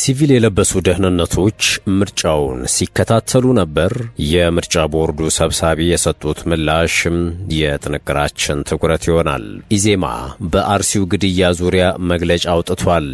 ሲቪል የለበሱ ደህንነቶች ምርጫውን ሲከታተሉ ነበር። የምርጫ ቦርዱ ሰብሳቢ የሰጡት ምላሽ የጥንቅራችን ትኩረት ይሆናል። ኢዜማ በአርሲው ግድያ ዙሪያ መግለጫ አውጥቷል።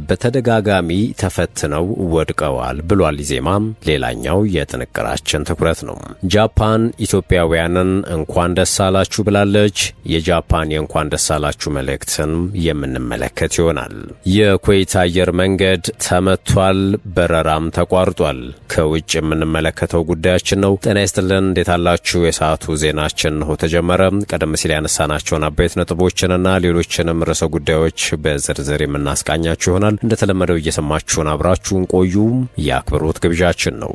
በተደጋጋሚ ተፈትነው ወድቀዋል ብሏል ኢዜማ። ሌላኛው የጥንቅራችን ትኩረት ነው። ጃፓን ኢትዮጵያውያንን እንኳን ደስ አላችሁ ብላለች። የጃፓን የእንኳን ደስ አላችሁ መልእክትን የምንመለከት ይሆናል። የኩዌት አየር መንገድ ተመቷል፣ በረራም ተቋርጧል። ከውጭ የምንመለከተው ጉዳያችን ነው። ጤና ይስጥልን፣ እንዴት አላችሁ? የሰዓቱ ዜናችን ነው ተጀመረ። ቀደም ሲል ያነሳናቸውን አበይት ነጥቦችንና ሌሎችንም ርዕሰ ጉዳዮች በዝርዝር የምናስቃኛችሁ ይሆናል። እንደተለመደው እየሰማችሁን አብራችሁን ቆዩ የአክብሮት ግብዣችን ነው።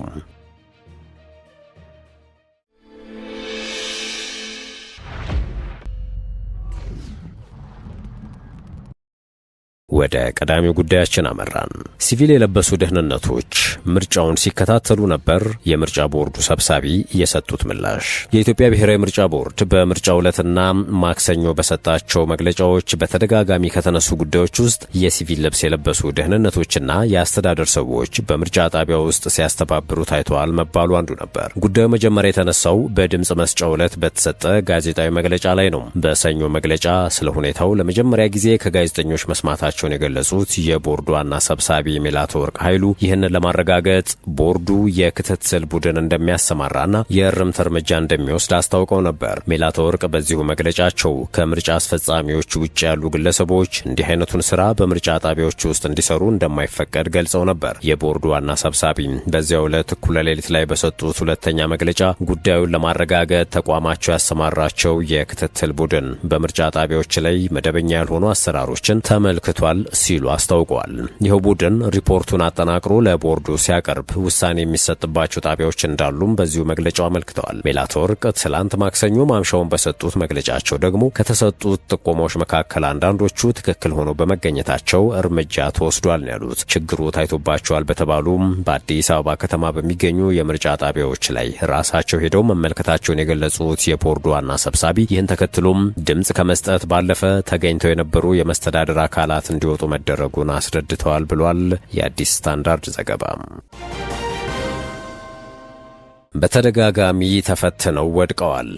ወደ ቀዳሚው ጉዳያችን አመራን። ሲቪል የለበሱ ደህንነቶች ምርጫውን ሲከታተሉ ነበር። የምርጫ ቦርዱ ሰብሳቢ የሰጡት ምላሽ። የኢትዮጵያ ብሔራዊ ምርጫ ቦርድ በምርጫው ዕለትና ማክሰኞ በሰጣቸው መግለጫዎች በተደጋጋሚ ከተነሱ ጉዳዮች ውስጥ የሲቪል ልብስ የለበሱ ደህንነቶችና የአስተዳደር ሰዎች በምርጫ ጣቢያ ውስጥ ሲያስተባብሩ ታይተዋል መባሉ አንዱ ነበር። ጉዳዩ መጀመሪያ የተነሳው በድምፅ መስጫው ዕለት በተሰጠ ጋዜጣዊ መግለጫ ላይ ነው። በሰኞ መግለጫ ስለ ሁኔታው ለመጀመሪያ ጊዜ ከጋዜጠኞች መስማታቸው የገለጹት የቦርዱ ዋና ሰብሳቢ ሜላትወርቅ ኃይሉ ይህንን ለማረጋገጥ ቦርዱ የክትትል ቡድን እንደሚያሰማራና የእርምት እርምጃ እንደሚወስድ አስታውቀው ነበር። ሜላትወርቅ በዚሁ መግለጫቸው ከምርጫ አስፈጻሚዎች ውጭ ያሉ ግለሰቦች እንዲህ አይነቱን ስራ በምርጫ ጣቢያዎች ውስጥ እንዲሰሩ እንደማይፈቀድ ገልጸው ነበር። የቦርዱ ዋና ሰብሳቢ በዚያው ዕለት እኩለ ሌሊት ላይ በሰጡት ሁለተኛ መግለጫ ጉዳዩን ለማረጋገጥ ተቋማቸው ያሰማራቸው የክትትል ቡድን በምርጫ ጣቢያዎች ላይ መደበኛ ያልሆኑ አሰራሮችን ተመልክቷል ሲሉ አስታውቀዋል። ይኸው ቡድን ሪፖርቱን አጠናቅሮ ለቦርዱ ሲያቀርብ ውሳኔ የሚሰጥባቸው ጣቢያዎች እንዳሉም በዚሁ መግለጫው አመልክተዋል። ሜላትወርቅ ትላንት ማክሰኞ ማምሻውን በሰጡት መግለጫቸው ደግሞ ከተሰጡት ጥቆማዎች መካከል አንዳንዶቹ ትክክል ሆነው በመገኘታቸው እርምጃ ተወስዷል ነው ያሉት። ችግሩ ታይቶባቸዋል በተባሉም በአዲስ አበባ ከተማ በሚገኙ የምርጫ ጣቢያዎች ላይ ራሳቸው ሄደው መመልከታቸውን የገለጹት የቦርዱ ዋና ሰብሳቢ ይህን ተከትሎም ድምፅ ከመስጠት ባለፈ ተገኝተው የነበሩ የመስተዳደር አካላት እንዲወጡ መደረጉን አስረድተዋል ብሏል የአዲስ ስታንዳርድ ዘገባ። በተደጋጋሚ ተፈትነው ወድቀዋል።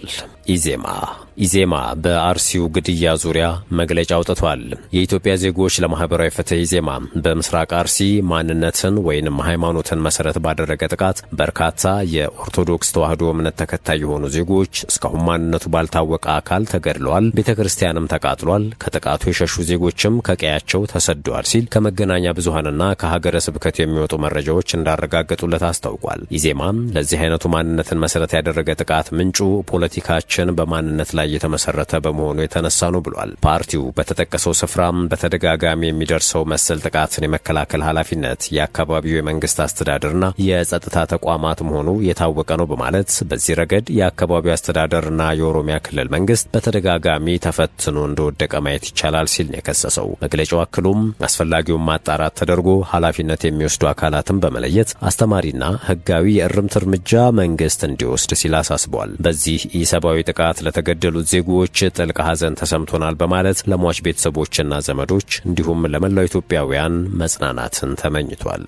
ኢዜማ በአርሲው ግድያ ዙሪያ መግለጫ አውጥቷል። የኢትዮጵያ ዜጎች ለማህበራዊ ፍትህ ኢዜማ በምስራቅ አርሲ ማንነትን ወይንም ሃይማኖትን መሰረት ባደረገ ጥቃት በርካታ የኦርቶዶክስ ተዋሕዶ እምነት ተከታይ የሆኑ ዜጎች እስካሁን ማንነቱ ባልታወቀ አካል ተገድለዋል፣ ቤተክርስቲያንም ተቃጥሏል፣ ከጥቃቱ የሸሹ ዜጎችም ከቀያቸው ተሰደዋል ሲል ከመገናኛ ብዙሃንና ከሀገረ ስብከት የሚወጡ መረጃዎች እንዳረጋገጡለት አስታውቋል። ኢዜማም ለዚህ አይነቱ ማንነትን መሰረት ያደረገ ጥቃት ምንጩ ፖለቲካችን በማንነት ላይ የተመሰረተ በመሆኑ የተነሳ ነው ብሏል። ፓርቲው በተጠቀሰው ስፍራም በተደጋጋሚ የሚደርሰው መሰል ጥቃትን የመከላከል ኃላፊነት የአካባቢው የመንግስት አስተዳደርና የጸጥታ ተቋማት መሆኑ የታወቀ ነው በማለት በዚህ ረገድ የአካባቢው አስተዳደርና የኦሮሚያ ክልል መንግስት በተደጋጋሚ ተፈትኖ እንደወደቀ ማየት ይቻላል ሲል ነው የከሰሰው። መግለጫው አክሎም አስፈላጊውን ማጣራት ተደርጎ ኃላፊነት የሚወስዱ አካላትን በመለየት አስተማሪና ህጋዊ የእርምት እርምጃ መንግስት እንዲወስድ ሲል አሳስቧል። በዚህ ኢሰብአዊ ጥቃት ለተገደሉት ዜጎች ጥልቅ ሐዘን ተሰምቶናል በማለት ለሟች ቤተሰቦችና ዘመዶች እንዲሁም ለመላው ኢትዮጵያውያን መጽናናትን ተመኝቷል።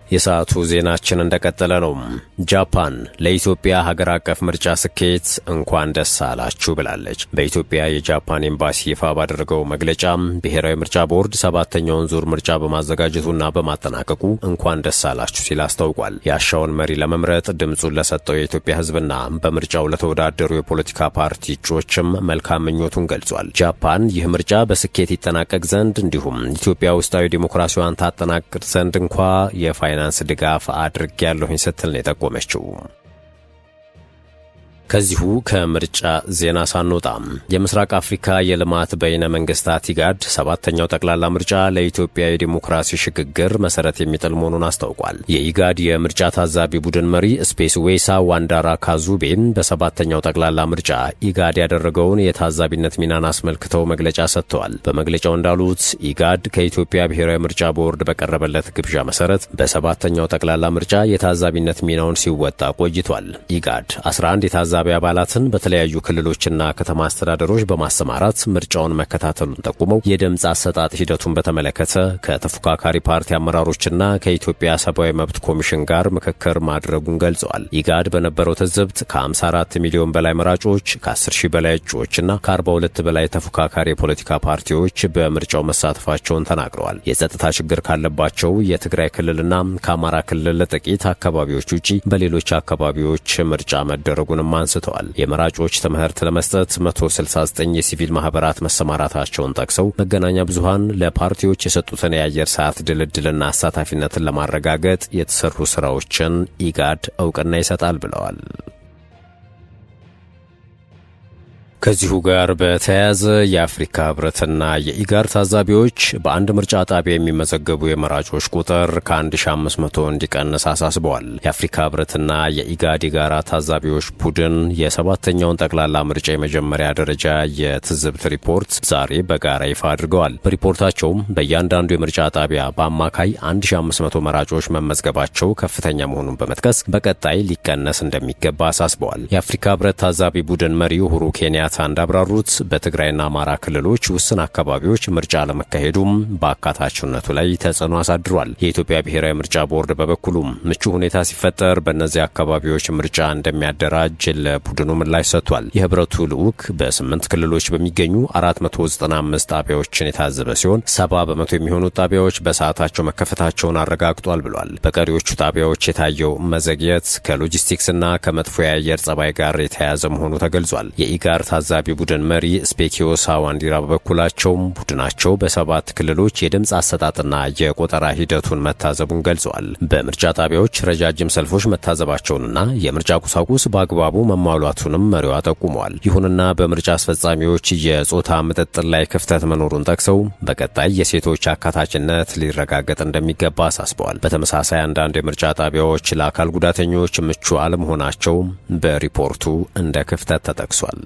የሰዓቱ ዜናችን እንደቀጠለ ነው። ጃፓን ለኢትዮጵያ ሀገር አቀፍ ምርጫ ስኬት እንኳን ደስ አላችሁ ብላለች። በኢትዮጵያ የጃፓን ኤምባሲ ይፋ ባደረገው መግለጫ ብሔራዊ ምርጫ ቦርድ 7ኛውን ዙር ምርጫ በማዘጋጀቱና በማጠናቀቁ እንኳን ደስ አላችሁ ሲል አስታውቋል። ያሻውን መሪ ለመምረጥ ድምጹን ለሰጠው የኢትዮጵያ ሕዝብና በምርጫው ለተወዳደሩ የፖለቲካ ፓርቲ እጩዎችም መልካም ምኞቱን ገልጿል። ጃፓን ይህ ምርጫ በስኬት ይጠናቀቅ ዘንድ እንዲሁም ኢትዮጵያ ውስጣዊ ዲሞክራሲዋን ታጠናቅቅ ዘንድ እንኳ የፋይናንስ ድጋፍ አድርጌያለሁኝ ስትል ነው የጠቆመችው። ከዚሁ ከምርጫ ዜና ሳንወጣ የምስራቅ አፍሪካ የልማት በይነ መንግስታት ኢጋድ 7ኛው ጠቅላላ ምርጫ ለኢትዮጵያ የዲሞክራሲ ሽግግር መሰረት የሚጥል መሆኑን አስታውቋል። የኢጋድ የምርጫ ታዛቢ ቡድን መሪ ስፔስ ዌሳ ዋንዳራ ካዙቤን በ7ኛው ጠቅላላ ምርጫ ኢጋድ ያደረገውን የታዛቢነት ሚናን አስመልክተው መግለጫ ሰጥተዋል። በመግለጫው እንዳሉት ኢጋድ ከኢትዮጵያ ብሔራዊ ምርጫ ቦርድ በቀረበለት ግብዣ መሰረት በ7ኛው ጠቅላላ ምርጫ የታዛቢነት ሚናውን ሲወጣ ቆይቷል። ኢጋድ 11 ታዛቢ አባላትን በተለያዩ ክልሎችና ከተማ አስተዳደሮች በማሰማራት ምርጫውን መከታተሉን ጠቁመው የድምፅ አሰጣጥ ሂደቱን በተመለከተ ከተፎካካሪ ፓርቲ አመራሮችና ከኢትዮጵያ ሰብአዊ መብት ኮሚሽን ጋር ምክክር ማድረጉን ገልጸዋል። ኢጋድ በነበረው ትዝብት ከ54 ሚሊዮን በላይ መራጮች፣ ከ10 ሺህ በላይ እጩዎችና ከ42 በላይ ተፎካካሪ የፖለቲካ ፓርቲዎች በምርጫው መሳተፋቸውን ተናግረዋል። የጸጥታ ችግር ካለባቸው የትግራይ ክልልና ከአማራ ክልል ጥቂት አካባቢዎች ውጪ በሌሎች አካባቢዎች ምርጫ መደረጉንም አንስተዋል። የመራጮች ትምህርት ለመስጠት 169 የሲቪል ማህበራት መሰማራታቸውን ጠቅሰው መገናኛ ብዙሃን ለፓርቲዎች የሰጡትን የአየር ሰዓት ድልድልና አሳታፊነትን ለማረጋገጥ የተሰሩ ስራዎችን ኢጋድ እውቅና ይሰጣል ብለዋል። ከዚሁ ጋር በተያያዘ የአፍሪካ ህብረትና የኢጋድ ታዛቢዎች በአንድ ምርጫ ጣቢያ የሚመዘገቡ የመራጮች ቁጥር ከ1500 እንዲቀንስ አሳስበዋል። የአፍሪካ ህብረትና የኢጋድ የጋራ ታዛቢዎች ቡድን የሰባተኛውን ጠቅላላ ምርጫ የመጀመሪያ ደረጃ የትዝብት ሪፖርት ዛሬ በጋራ ይፋ አድርገዋል። በሪፖርታቸውም በእያንዳንዱ የምርጫ ጣቢያ በአማካይ 1500 መራጮች መመዝገባቸው ከፍተኛ መሆኑን በመጥቀስ በቀጣይ ሊቀነስ እንደሚገባ አሳስበዋል። የአፍሪካ ህብረት ታዛቢ ቡድን መሪ ኡሁሩ ኬንያታ እንዳብራሩት በትግራይና አማራ ክልሎች ውስን አካባቢዎች ምርጫ ለመካሄዱም በአካታችነቱ ላይ ተጽዕኖ አሳድሯል። የኢትዮጵያ ብሔራዊ ምርጫ ቦርድ በበኩሉም ምቹ ሁኔታ ሲፈጠር በእነዚህ አካባቢዎች ምርጫ እንደሚያደራጅ ለቡድኑ ምላሽ ሰጥቷል። የህብረቱ ልዑክ በ8 ክልሎች በሚገኙ 495 ጣቢያዎችን የታዘበ ሲሆን 70 በመቶ የሚሆኑ ጣቢያዎች በሰዓታቸው መከፈታቸውን አረጋግጧል ብሏል። በቀሪዎቹ ጣቢያዎች የታየው መዘግየት ከሎጂስቲክስና ከመጥፎ የአየር ጸባይ ጋር የተያያዘ መሆኑ ተገልጿል። የኢጋድ ታዛቢ ቡድን መሪ ስፔኪዮሳ ዋንዲራ በበኩላቸው ቡድናቸው በ7 ክልሎች የድምፅ አሰጣጥና የቆጠራ ሂደቱን መታዘቡን ገልጸዋል። በምርጫ ጣቢያዎች ረጃጅም ሰልፎች መታዘባቸውንና የምርጫ ቁሳቁስ በአግባቡ መሟላቱንም መሪዋ ጠቁመዋል። ይሁንና በምርጫ አስፈጻሚዎች የጾታ ምጥጥር ላይ ክፍተት መኖሩን ጠቅሰው በቀጣይ የሴቶች አካታችነት ሊረጋገጥ እንደሚገባ አሳስበዋል። በተመሳሳይ አንዳንድ የምርጫ ጣቢያዎች ለአካል ጉዳተኞች ምቹ አለመሆናቸው በሪፖርቱ እንደ ክፍተት ተጠቅሷል።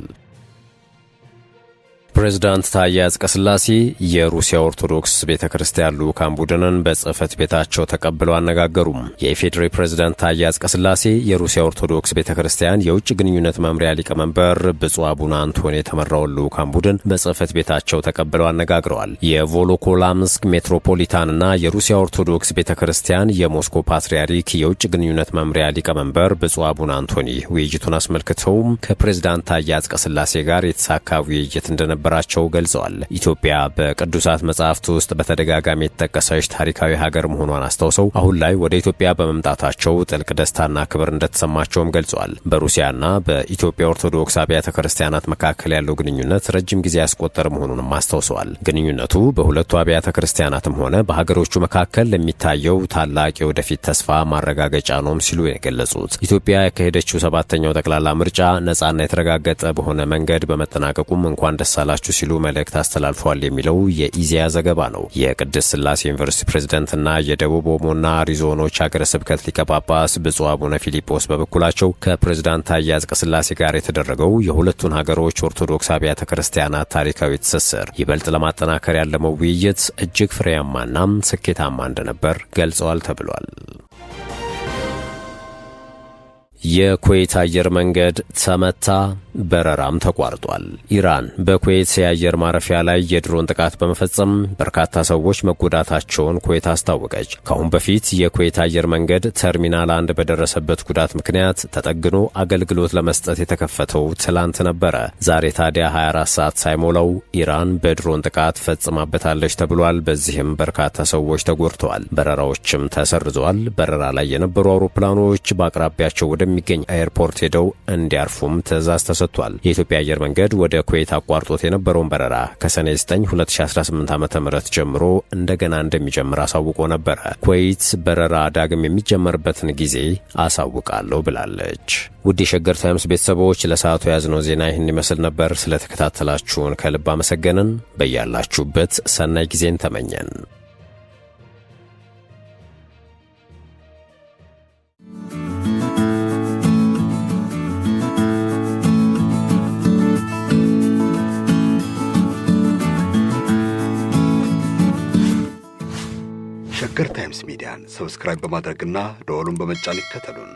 ፕሬዝዳንት ታዬ አጽቀሥላሴ የሩሲያ ኦርቶዶክስ ቤተክርስቲያን ልዑካን ቡድንን በጽህፈት ቤታቸው ተቀብለው አነጋገሩም። የኢፌዴሪ ፕሬዝዳንት ታዬ አጽቀሥላሴ የሩሲያ ኦርቶዶክስ ቤተክርስቲያን የውጭ ግንኙነት መምሪያ ሊቀመንበር ብፁዕ አቡነ አንቶኒ የተመራውን ልዑካን ቡድን በጽህፈት ቤታቸው ተቀብለው አነጋግረዋል። የቮሎኮላምስክ ሜትሮፖሊታንና የሩሲያ ኦርቶዶክስ ቤተክርስቲያን የሞስኮ ፓትርያርክ የውጭ ግንኙነት መምሪያ ሊቀመንበር ብፁዕ አቡነ አንቶኒ ውይይቱን አስመልክተው ከፕሬዝዳንት ታዬ አጽቀሥላሴ ጋር የተሳካ ውይይት እንደነበር ራቸው ገልጸዋል። ኢትዮጵያ በቅዱሳት መጻሕፍት ውስጥ በተደጋጋሚ የተጠቀሰች ታሪካዊ ሀገር መሆኗን አስታውሰው አሁን ላይ ወደ ኢትዮጵያ በመምጣታቸው ጥልቅ ደስታና ክብር እንደተሰማቸውም ገልጸዋል። በሩሲያና በኢትዮጵያ ኦርቶዶክስ አብያተ ክርስቲያናት መካከል ያለው ግንኙነት ረጅም ጊዜ ያስቆጠረ መሆኑንም አስታውሰዋል። ግንኙነቱ በሁለቱ አብያተ ክርስቲያናትም ሆነ በሀገሮቹ መካከል ለሚታየው ታላቅ የወደፊት ተስፋ ማረጋገጫ ነውም ሲሉ የገለጹት ኢትዮጵያ ያካሄደችው ሰባተኛው ጠቅላላ ምርጫ ነጻና የተረጋገጠ በሆነ መንገድ በመጠናቀቁም እንኳን ደስ አላችሁ ሲሉ መልእክት አስተላልፈዋል የሚለው የኢዜአ ዘገባ ነው። የቅድስት ሥላሴ ዩኒቨርሲቲ ፕሬዝዳንትና የደቡብ ኦሞና አሪዞኖች ሀገረ ስብከት ሊቀ ጳጳስ ብፁዕ አቡነ ፊሊጶስ በበኩላቸው ከፕሬዝዳንት ታዬ አጽቀሥላሴ ጋር የተደረገው የሁለቱን ሀገሮች ኦርቶዶክስ አብያተ ክርስቲያናት ታሪካዊ ትስስር ይበልጥ ለማጠናከር ያለመው ውይይት እጅግ ፍሬያማና ስኬታማ እንደነበር ገልጸዋል ተብሏል። የኩዌት አየር መንገድ ተመታ፣ በረራም ተቋርጧል። ኢራን በኩዌት የአየር ማረፊያ ላይ የድሮን ጥቃት በመፈጸም በርካታ ሰዎች መጎዳታቸውን ኩዌት አስታወቀች። ከአሁን በፊት የኩዌት አየር መንገድ ተርሚናል 1 በደረሰበት ጉዳት ምክንያት ተጠግኖ አገልግሎት ለመስጠት የተከፈተው ትላንት ነበረ። ዛሬ ታዲያ 24 ሰዓት ሳይሞላው ኢራን በድሮን ጥቃት ፈጽማበታለች ተብሏል። በዚህም በርካታ ሰዎች ተጎድተዋል፣ በረራዎችም ተሰርዘዋል። በረራ ላይ የነበሩ አውሮፕላኖች በአቅራቢያቸው ወደሚገኝ ኤርፖርት ሄደው እንዲያርፉም ትዕዛዝ ተሰጥቷል። የኢትዮጵያ አየር መንገድ ወደ ኩዌት አቋርጦት የነበረውን በረራ ከሰኔ 9 2018 ዓ.ም ጀምሮ እንደገና እንደሚጀምር አሳውቆ ነበረ። ኩዌት በረራ ዳግም የሚጀመርበትን ጊዜ አሳውቃለሁ ብላለች። ውድ የሸገር ታይምስ ቤተሰቦች ለሰዓቱ የያዝነው ዜና ይህን ይመስል ነበር። ስለተከታተላችሁን ከልብ አመሰገንን። በያላችሁበት ሰናይ ጊዜን ተመኘን። ሸገር ታይምስ ሚዲያን ሰብስክራይብ በማድረግና ደወሉን በመጫን ይከተሉን።